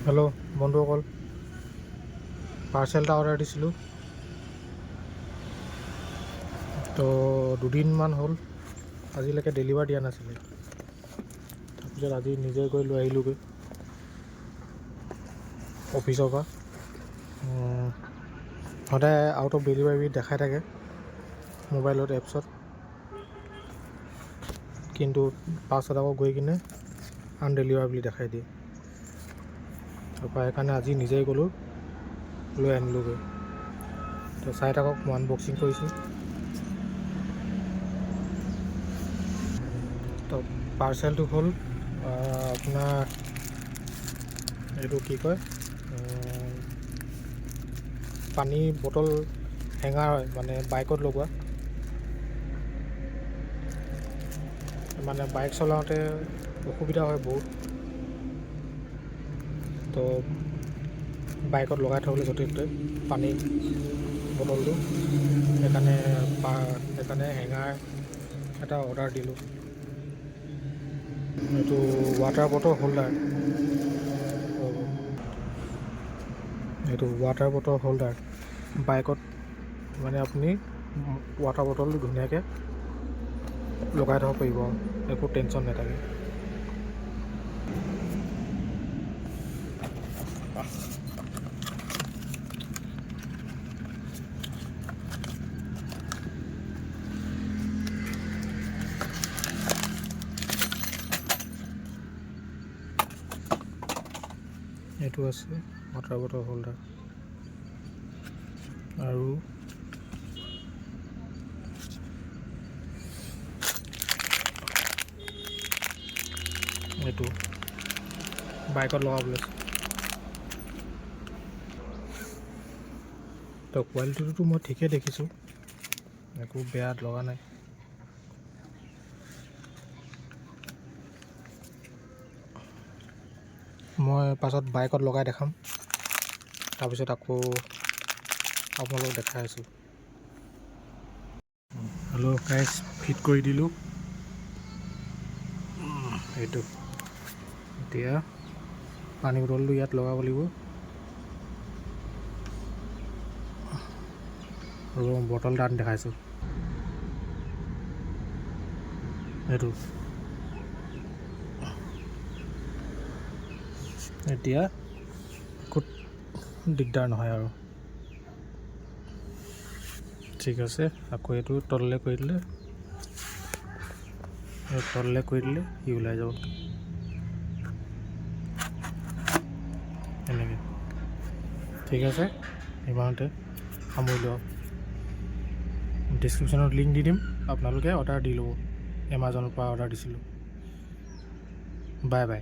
Hello' বন্ধুসকল, parcel এটা order দিছিলোঁ। তো দুদিনমান হ'ল, আজিলৈকে ডেলিভাৰ দিয়া নাছিলে। তাৰপিছত আজি নিজে গৈ লৈ আহিলোঁগৈ অফিচৰ পৰা। সদায় আউট অফ ডেলিভাৰী দেখাই থাকে মোবাইলত, এপছত, কিন্তু পাছত আকৌ গৈ কিনে আনডেলিভাৰ বুলি দেখাই দিয়ে। তাৰপৰা সেইকাৰণে আজি নিজেই গ'লোঁ, লৈ আনিলোঁগৈ। তো চাই থাকক, মই আনবক্সিং কৰিছোঁ। তো পাৰ্চেলটো হ'ল আপোনাৰ এইটো কি কয়, পানী বটল হেঙাৰ হয়, মানে বাইকত লগোৱা। মানে বাইক চলাওঁতে অসুবিধা হয় বহুত, তো বাইকত লগাই থ'বলৈ য'তে ত'তে পানী বটলটো, সেইকাৰণে হেঙাৰ এটা অৰ্ডাৰ দিলোঁ। এইটো ৱাটাৰ বটল হোল্ডাৰ, বাইকত মানে আপুনি ৱাটাৰ বটলটো ধুনীয়াকৈ লগাই থ'ব পাৰিব, একো টেনশ্যন নাথাকে। এইটো আছে ৱাটাৰ বটল হোল্ডাৰ, আৰু এইটো বাইকত লগাবলৈ আছে। তো কোৱালিটিটোতো মই ঠিকেই দেখিছোঁ, একো বেয়া লগা নাই। মই পাছত বাইকত লগাই দেখাম, তাৰপিছত আকৌ আপোনালোকক দেখাই আছোঁ। হেল্ল' গাইছ, ফিট কৰি দিলোঁ এইটো। এতিয়া পানী বটলটো ইয়াত লগাব লাগিব, আৰু বটল এটা দেখাইছোঁ। এইটো এতিয়া একো দিগদাৰ নহয় আৰু। ঠিক আছে, আকৌ এইটো তললৈ কৰি দিলে ই ওলাই যাব এনেকৈ। ঠিক আছে, ইমানতে সামৰিলোঁ। ডিছক্ৰিপশ্যনত লিংক দি দিম, আপোনালোকে অৰ্ডাৰ দি ল'ব। এমাজনৰ পৰা অৰ্ডাৰ দিছিলোঁ। Bye bye.